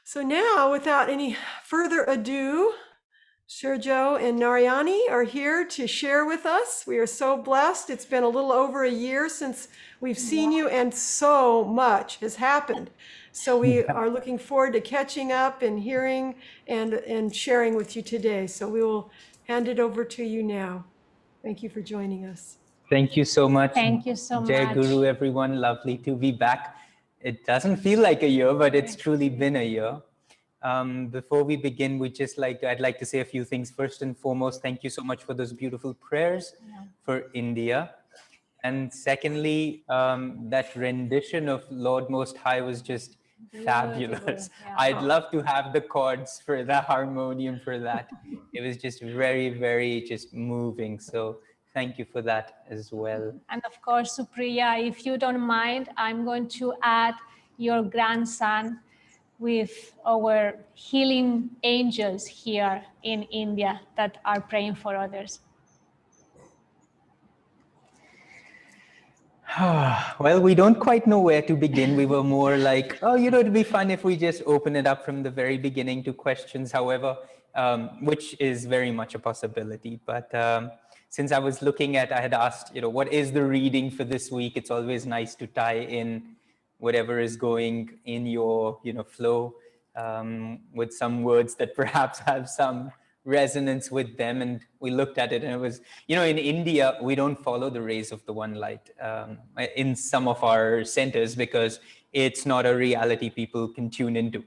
So now, without any further ado, Shurjo and Narayani are here to share with us. We are so blessed. It's been a little over a year since we've seen you, and so much has happened. So we Yeah. are looking forward to catching up and hearing and sharing with you today. So we will hand it over to you now. Thank you for joining us. Thank you so much. Thank you so Jai much. Guru, everyone. Lovely to be back. It doesn't feel like a year, but it's truly been a year. Before we begin, I'd like to say a few things. First and foremost, thank you so much for those beautiful prayers for India. And secondly, that rendition of Lord Most High was just fabulous. Yeah. I'd love to have the chords for the harmonium for that. It was just very, very just moving. So thank you for that as well. And of course, Supriya, if you don't mind, I'm going to add your grandson with our healing angels here in India that are praying for others. Well, we don't quite know where to begin. We were more like, oh, it'd be fun if we just open it up from the very beginning to questions, however, which is very much a possibility. But since I had asked, what is the reading for this week? It's always nice to tie in whatever is going in your, flow with some words that perhaps have some resonance with them. And we looked at it and it was, in India, we don't follow the rays of the one light in some of our centers because it's not a reality people can tune into.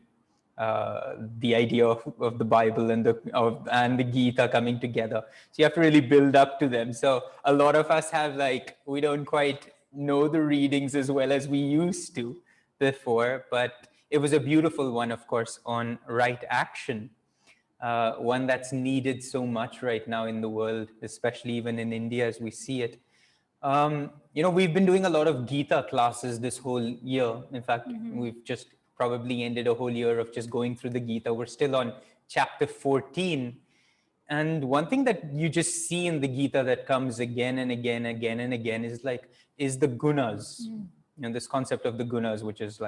The idea of the Bible and the Gita coming together. So you have to really build up to them. So a lot of us have we don't quite know the readings as well as we used to before, but it was a beautiful one, of course, on right action. One that's needed so much right now in the world, especially even in India as we see it. We've been doing a lot of Gita classes this whole year. In fact, we've just probably ended a whole year of just going through the Gita. We're still on chapter 14. And one thing that you just see in the Gita that comes again and again is the gunas. This concept of the gunas, which is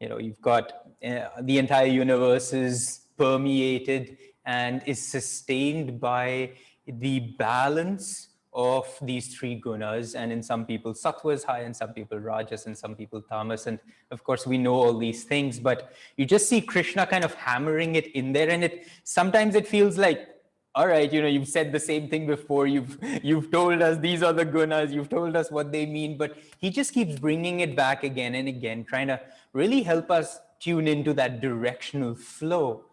you've got the entire universe is permeated and is sustained by the balance of these three gunas. And in some people, sattva is high, and some people rajas, and some people tamas. And of course, we know all these things, but you just see Krishna kind of hammering it in there. And sometimes it feels like, all right, you've said the same thing before. You've told us these are the gunas. You've told us what they mean, but he just keeps bringing it back again and again, trying to really help us tune into that directional flow.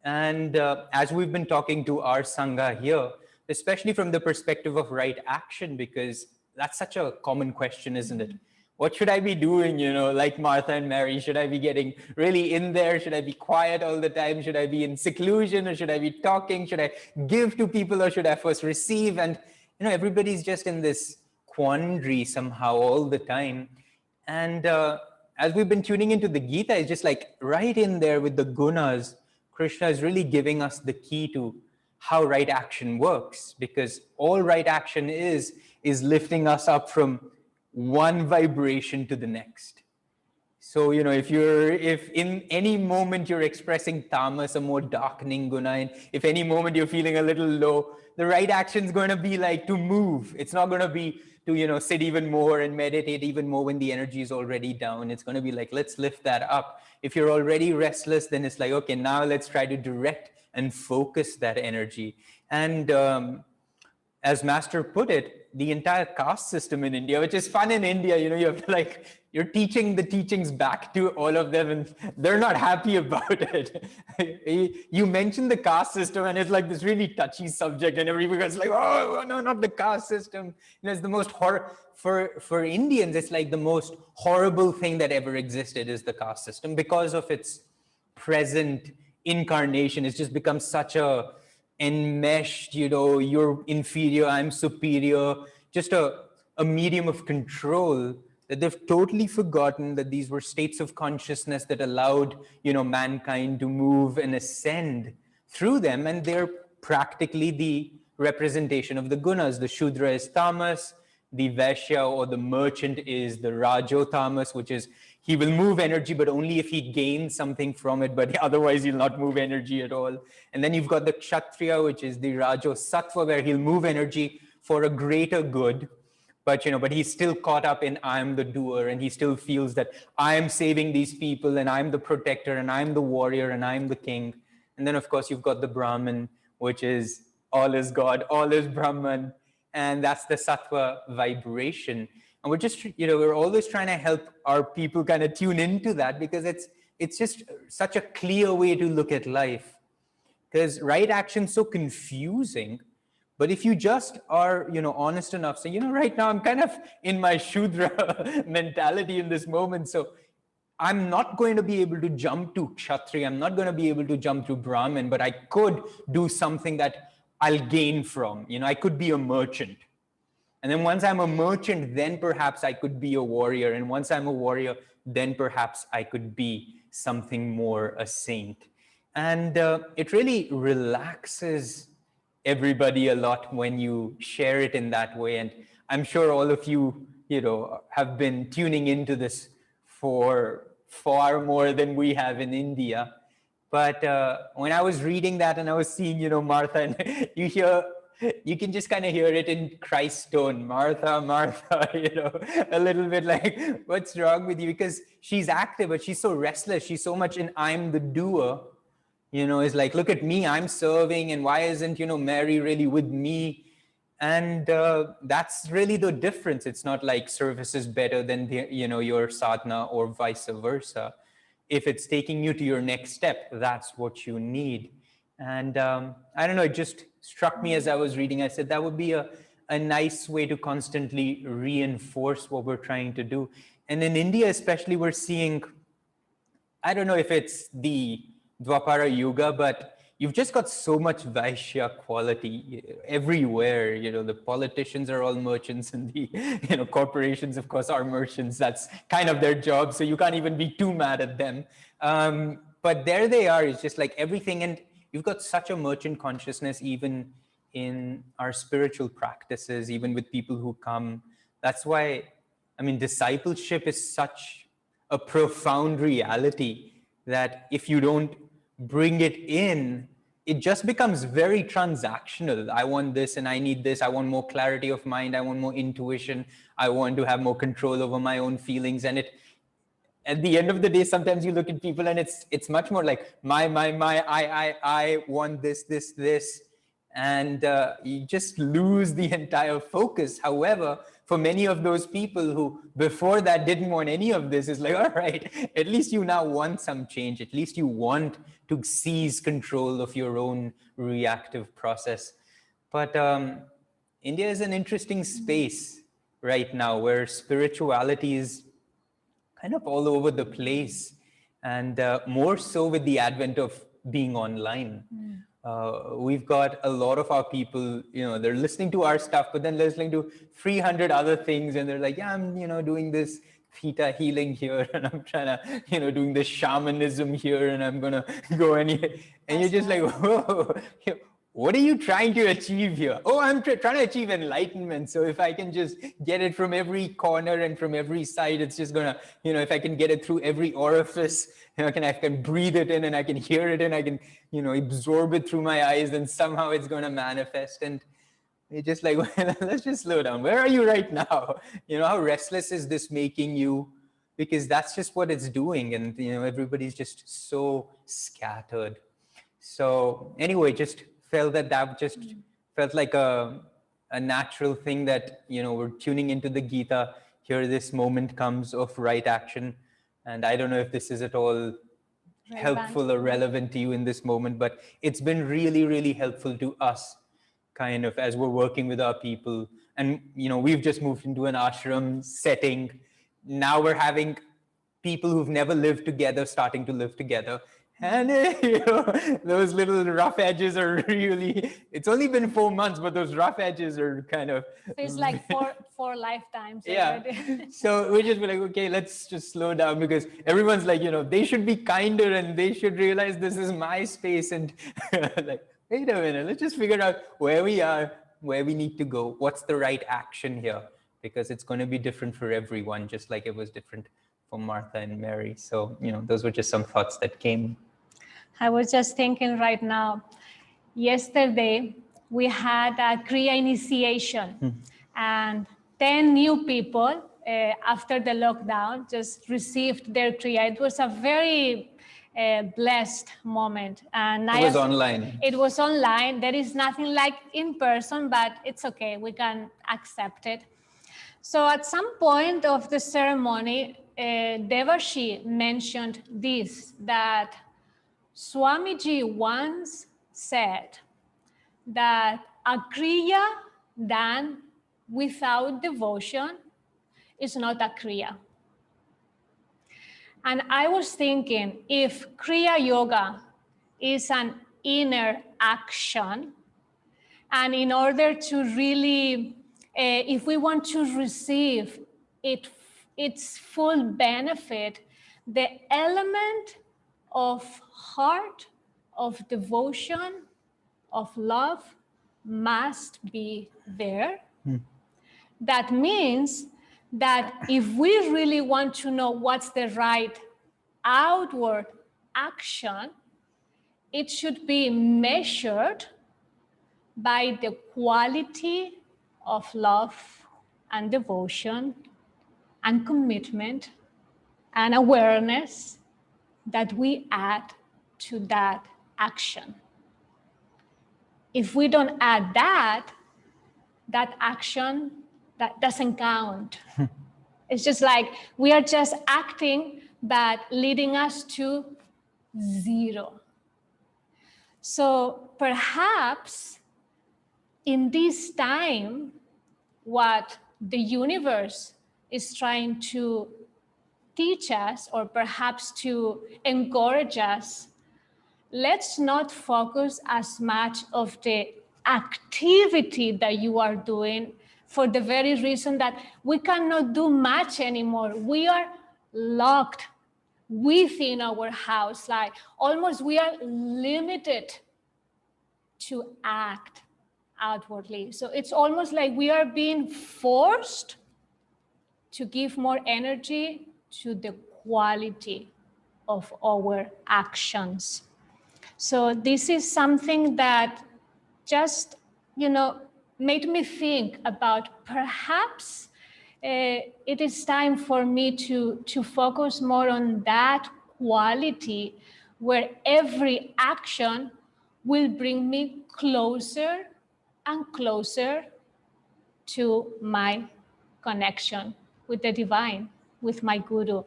And as we've been talking to our Sangha here, especially from the perspective of right action, because that's such a common question, isn't it? What should I be doing, like Martha and Mary? Should I be getting really in there? Should I be quiet all the time? Should I be in seclusion, or should I be talking? Should I give to people, or should I first receive? And, everybody's just in this quandary somehow all the time. And as we've been tuning into the Gita, it's just right in there with the gunas, Krishna is really giving us the key to how right action works, because all right action is lifting us up from one vibration to the next. So, if in any moment you're expressing tamas, a more darkening guna, and if any moment you're feeling a little low, the right action is going to be to move. It's not going to be to, sit even more and meditate even more when the energy is already down. It's going to be let's lift that up. If you're already restless, then it's okay, now let's try to direct and focus that energy. And as Master put it, the entire caste system in India, which is fun in India, you have to you're teaching the teachings back to all of them, and they're not happy about it. You mentioned the caste system, and it's this really touchy subject, and everybody's oh no, not the caste system. It's the most for Indians. It's the most horrible thing that ever existed is the caste system, because of its present incarnation. It's just become such a enmeshed, you're inferior, I'm superior, just a medium of control, that they've totally forgotten that these were states of consciousness that allowed, mankind to move and ascend through them. And they're practically the representation of the gunas. The Shudra is tamas, the Vaishya or the merchant is the Rajo tamas, which is, he will move energy, but only if he gains something from it, but otherwise he'll not move energy at all. And then you've got the Kshatriya, which is the Rajo Sattva, where he'll move energy for a greater good. But, but he's still caught up in I'm the doer, and he still feels that I'm saving these people, and I'm the protector, and I'm the warrior, and I'm the king. And then, of course, you've got the Brahman, which is all is God, all is Brahman. And that's the Sattva vibration. And we're just, we're always trying to help our people kind of tune into that, because it's just such a clear way to look at life. Because right action's so confusing. But if you just are, honest enough, say, right now I'm kind of in my Shudra mentality in this moment. So I'm not going to be able to jump to Kshatriya. I'm not going to be able to jump to Brahmin, but I could do something that I'll gain from. I could be a merchant. And then once I'm a merchant, then perhaps I could be a warrior. And once I'm a warrior, then perhaps I could be something more, a saint. And it really relaxes everybody a lot when you share it in that way. And I'm sure all of you, have been tuning into this for far more than we have in India. But when I was reading that and I was seeing, Martha, and you can just kind of hear it in Christ's tone, Martha, Martha, a little bit like, what's wrong with you? Because she's active, but she's so restless. She's so much in I'm the doer. It's like, look at me, I'm serving, and why isn't, Mary really with me? And that's really the difference. It's not like service is better than, your sadhana or vice versa. If it's taking you to your next step, that's what you need. And I don't know, it just struck me as I was reading. I said that would be a nice way to constantly reinforce what we're trying to do. And in India, especially, we're seeing, I don't know if it's the Dwapara Yuga, but you've just got so much Vaishya quality everywhere. The politicians are all merchants, and the corporations, of course, are merchants. That's kind of their job, so you can't even be too mad at them. But there they are. It's just like everything, and you've got such a merchant consciousness even in our spiritual practices, even with people who come. That's why, discipleship is such a profound reality that if you don't bring it in, it just becomes very transactional. I want this and I need this. I want more clarity of mind. I want more intuition. I want to have more control over my own feelings. And at the end of the day, sometimes you look at people and it's much more like my, I want this. And you just lose the entire focus. However, for many of those people who before that didn't want any of this, is like, all right, at least you now want some change. At least you want to seize control of your own reactive process. But India is an interesting space right now where spirituality is kind of all over the place, and more so with the advent of being online. We've got a lot of our people, they're listening to our stuff, but then listening to 300 other things, and they're like, yeah, I'm, doing this theta healing here, and I'm trying to, doing this shamanism here, and I'm gonna go and you're just like, whoa, what are you trying to achieve here? Oh, I'm trying to achieve enlightenment. So if I can just get it from every corner and from every side, it's just gonna, if I can get it through every orifice, I can breathe it in and I can hear it and I can, absorb it through my eyes, then somehow it's gonna manifest. And it's just like, well, let's just slow down. Where are you right now? How restless is this making you? Because that's just what it's doing. And, everybody's just so scattered. So anyway, just felt that just felt like a natural thing that, we're tuning into the Gita. Here, this moment comes of right action. And I don't know if this is at all helpful or relevant to you in this moment, but it's been really, really helpful to us kind of as we're working with our people. And, we've just moved into an ashram setting. Now we're having people who've never lived together starting to live together. And those little rough edges are really, it's only been 4 months, but those rough edges are kind of. Feels like four lifetimes. Yeah. Already. So we just be like, okay, let's just slow down, because everyone's like, they should be kinder and they should realize this is my space. And like, wait a minute, let's just figure out where we are, where we need to go. What's the right action here? Because it's going to be different for everyone, just like it was different Martha and Mary. So, those were just some thoughts that came. I was just thinking right now, yesterday we had a Kriya initiation and 10 new people after the lockdown just received their Kriya. It was a very blessed moment. And It was online. It was online. There is nothing like in person, but it's okay. We can accept it. So at some point of the ceremony, Devarshi mentioned this, that Swamiji once said that a Kriya done without devotion is not a Kriya. And I was thinking, if Kriya Yoga is an inner action, and in order to really, if we want to receive its full benefit, the element of heart, of devotion, of love must be there. That means that if we really want to know what's the right outward action, it should be measured by the quality of love and devotion and commitment and awareness that we add to that action. If we don't add that action, that doesn't count. It's just like we are just acting, but leading us to zero. So perhaps in this time, what the universe is trying to teach us, or perhaps to encourage us, let's not focus as much of the activity that you are doing, for the very reason that we cannot do much anymore. We are locked within our house, like almost we are limited to act outwardly. So it's almost like we are being forced to give more energy to the quality of our actions. So this is something that just, made me think about perhaps it is time for me to focus more on that quality where every action will bring me closer and closer to my connection with the divine, with my guru.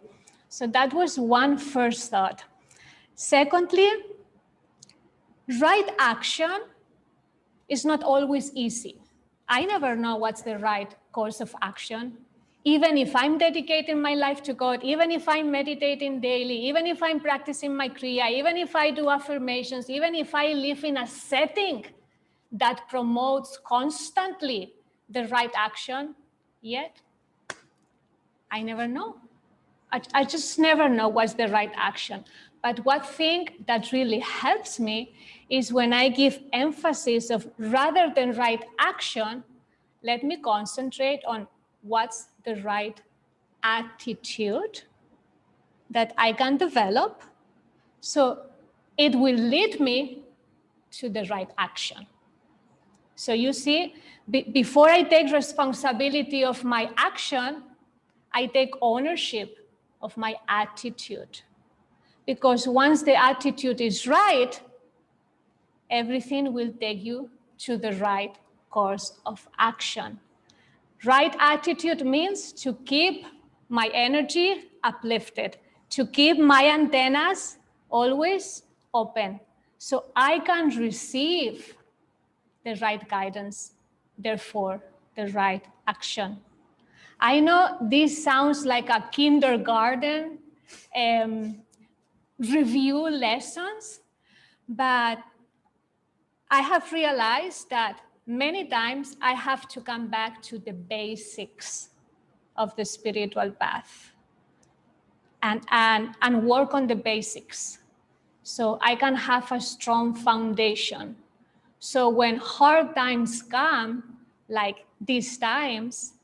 So that was one first thought. Secondly, right action is not always easy. I never know what's the right course of action. Even if I'm dedicating my life to God, even if I'm meditating daily, even if I'm practicing my Kriya, even if I do affirmations, even if I live in a setting that promotes constantly the right action, yet I never know. I just never know what's the right action. But one thing that really helps me is when I give emphasis of, rather than right action, let me concentrate on what's the right attitude that I can develop, so it will lead me to the right action. So you see, before I take responsibility of my action, I take ownership of my attitude. Because once the attitude is right, everything will take you to the right course of action. Right attitude means to keep my energy uplifted, to keep my antennas always open, so I can receive the right guidance, therefore the right action. I know this sounds like a kindergarten review lessons, but I have realized that many times I have to come back to the basics of the spiritual path and work on the basics so I can have a strong foundation. So when hard times come, like these times,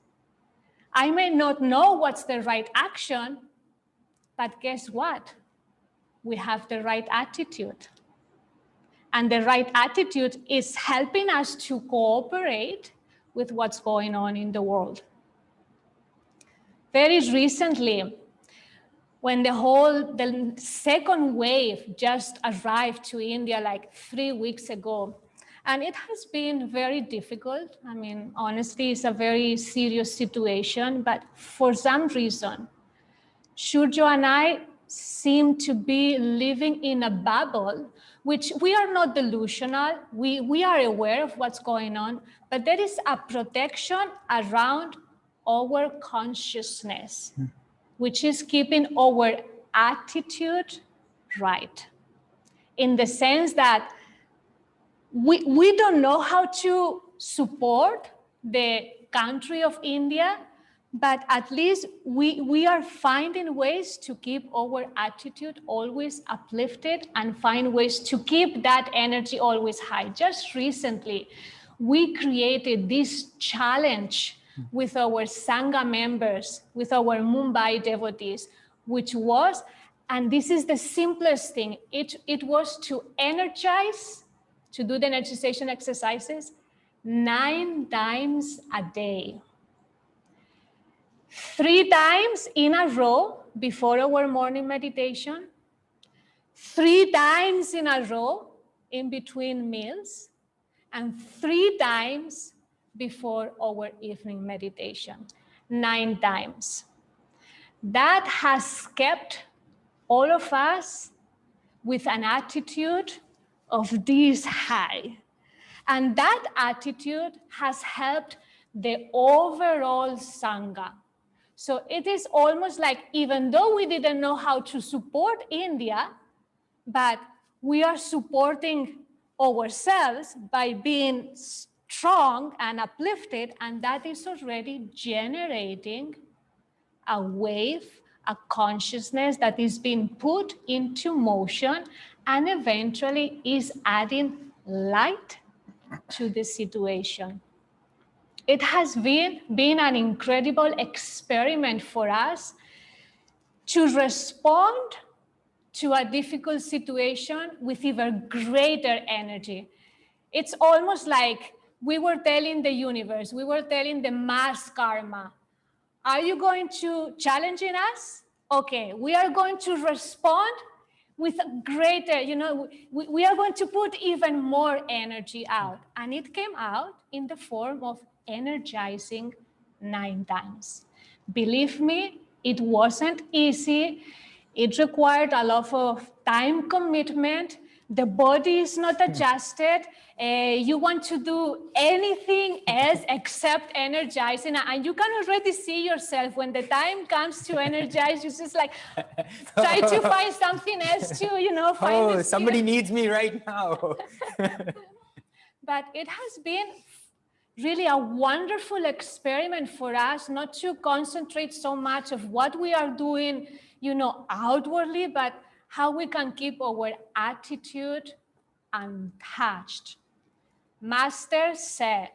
I may not know what's the right action, But guess what? We have the right attitude. And the right attitude is helping us to cooperate with what's going on in the world. Very recently, when the second wave just arrived to India like 3 weeks ago, and it has been very difficult. I mean, honestly, it's a very serious situation, but for some reason, Shurjo and I seem to be living in a bubble, which we are not delusional. We are aware of what's going on, but there is a protection around our consciousness, which is keeping our attitude right. In the sense that we don't know how to support the country of India, but at least we are finding ways to keep our attitude always uplifted and find ways to keep that energy always high. Just recently, we created this challenge with our Sangha members, with our Mumbai devotees, which was, and this is the simplest thing, it was to energize, to do the energization exercises 9 times a day. 3 times in a row before our morning meditation, 3 times in a row in between meals, and 3 times before our evening meditation, 9 times. That has kept all of us with an attitude of this high. And that attitude has helped the overall Sangha. So it is almost like, even though we didn't know how to support India, but we are supporting ourselves by being strong and uplifted, and that is already generating a wave, a consciousness that is being put into motion and eventually is adding light to the situation. It has been an incredible experiment for us to respond to a difficult situation with even greater energy. It's almost like we were telling the universe, we were telling the mass karma, are you going to challenge us? Okay, we are going to respond with greater, we are going to put even more energy out. And it came out in the form of energizing 9 times. Believe me, it wasn't easy. It required a lot of time commitment. The body is not adjusted. You want to do anything else except energizing. And you can already see yourself when the time comes to energize, you just like try to find something else to, find somebody needs me right now. But it has been really a wonderful experiment for us, not to concentrate so much of what we are doing, outwardly, but how we can keep our attitude untouched. Master said,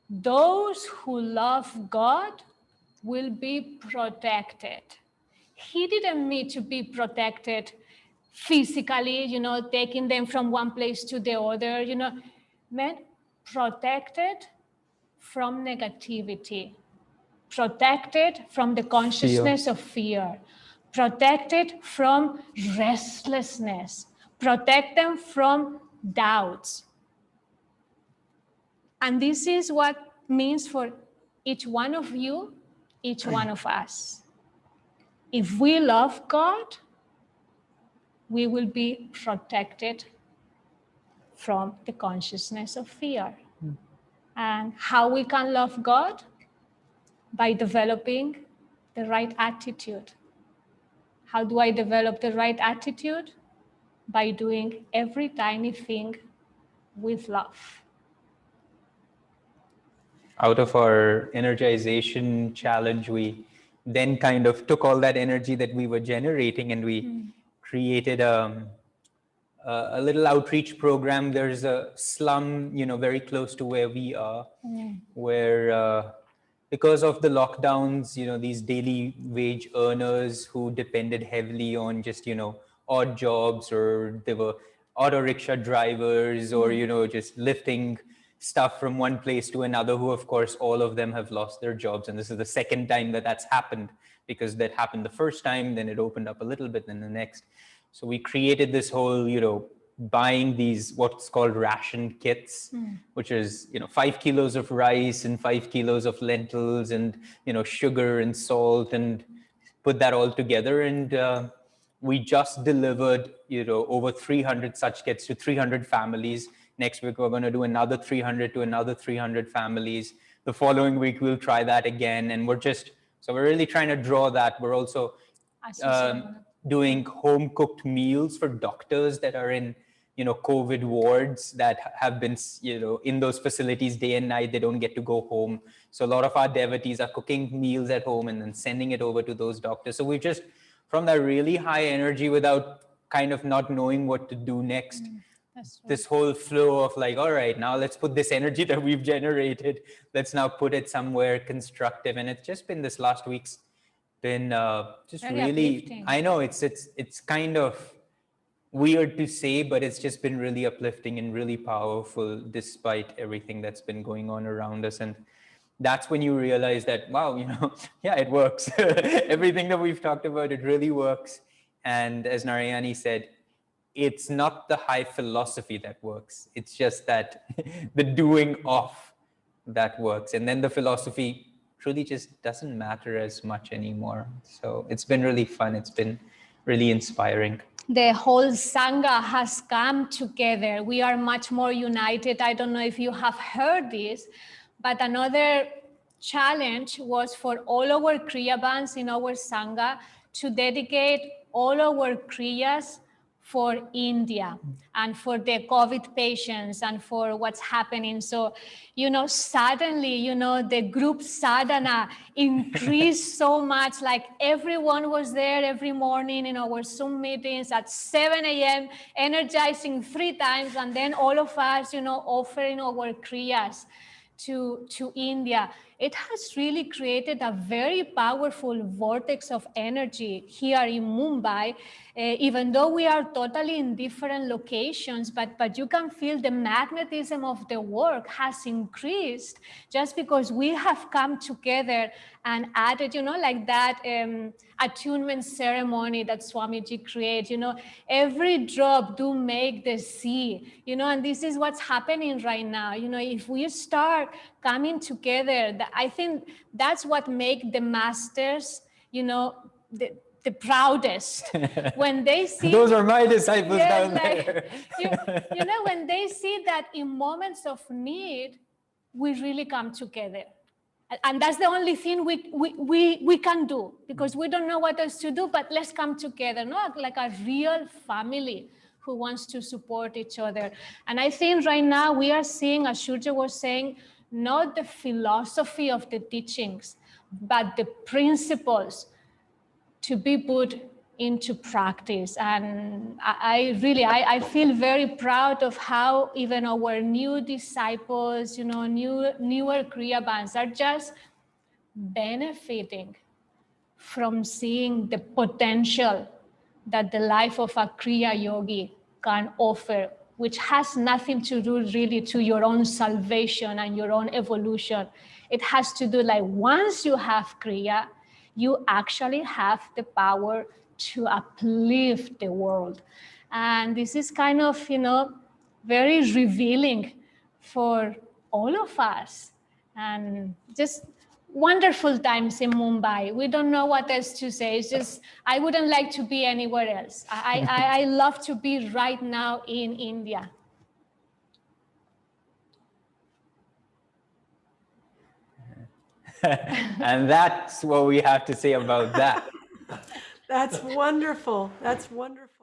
those who love God will be protected. He didn't mean to be protected physically, taking them from one place to the other, meant protected from negativity, protected from the consciousness of fear, protected from restlessness, protect them from doubts. And this is what means for each one of you, each one of us. If we love God, we will be protected from the consciousness of fear. And how we can love God? By developing the right attitude. How do I develop the right attitude? By doing every tiny thing with love. Out of our energization challenge, we then kind of took all that energy that we were generating and we created a little outreach program. There's a slum, very close to where we are, where because of the lockdowns, these daily wage earners who depended heavily on just, odd jobs, or they were auto rickshaw drivers, or, just lifting stuff from one place to another, who of course, all of them have lost their jobs. And this is the second time that that's happened, because that happened the first time, then it opened up a little bit, then the next. So we created this whole, buying these what's called ration kits, which is 5 kilos of rice and 5 kilos of lentils and sugar and salt, and put that all together. And we just delivered over 300 such kits to 300 families. Next week we're going to do another 300 to another 300 families. The following week we'll try that again, and we're really trying to draw that. We're also doing home cooked meals for doctors that are in COVID wards, that have been, in those facilities day and night. They don't get to go home. So a lot of our devotees are cooking meals at home and then sending it over to those doctors. So we just, from that really high energy, without kind of not knowing what to do next, this whole flow of like, all right, now let's put this energy that we've generated, let's now put it somewhere constructive. And it's just been this last week's been just very really uplifting. I know it's kind of weird to say, but it's just been really uplifting and really powerful despite everything that's been going on around us. And that's when you realize that, wow, yeah, it works. Everything that we've talked about, it really works. And as Narayani said, it's not the high philosophy that works. It's just that the doing of that works. And then the philosophy truly just doesn't matter as much anymore. So it's been really fun. It's been really inspiring. The whole Sangha has come together. We are much more united. I don't know if you have heard this, but another challenge was for all our Kriya bands in our Sangha to dedicate all our Kriyas for India and for the COVID patients and for what's happening. So, suddenly, the group sadhana increased so much. Like everyone was there every morning in our Zoom meetings at 7 a.m., energizing 3 times, and then all of us, offering our Kriyas to India. It has really created a very powerful vortex of energy here in Mumbai, even though we are totally in different locations, but you can feel the magnetism of the work has increased just because we have come together and added, like that attunement ceremony that Swamiji created, every drop do make the sea, and this is what's happening right now. If we start coming together, I think that's what make the masters, the proudest when they see those are my disciples down like, there. When they see that in moments of need we really come together, and that's the only thing we can do, because we don't know what else to do, but let's come together, like a real family who wants to support each other. And I think right now we are seeing, as Shurjo was saying, not the philosophy of the teachings, but the principles to be put into practice. And I feel very proud of how even our new disciples, newer Kriya bands are just benefiting from seeing the potential that the life of a Kriya yogi can offer, which has nothing to do really to your own salvation and your own evolution. It has to do, like, once you have Kriya, you actually have the power to uplift the world. And this is kind of, very revealing for all of us. And just wonderful times in Mumbai. We don't know what else to say. It's just, I wouldn't like to be anywhere else. I love to be right now in India. And that's what we have to say about that. That's wonderful. That's wonderful.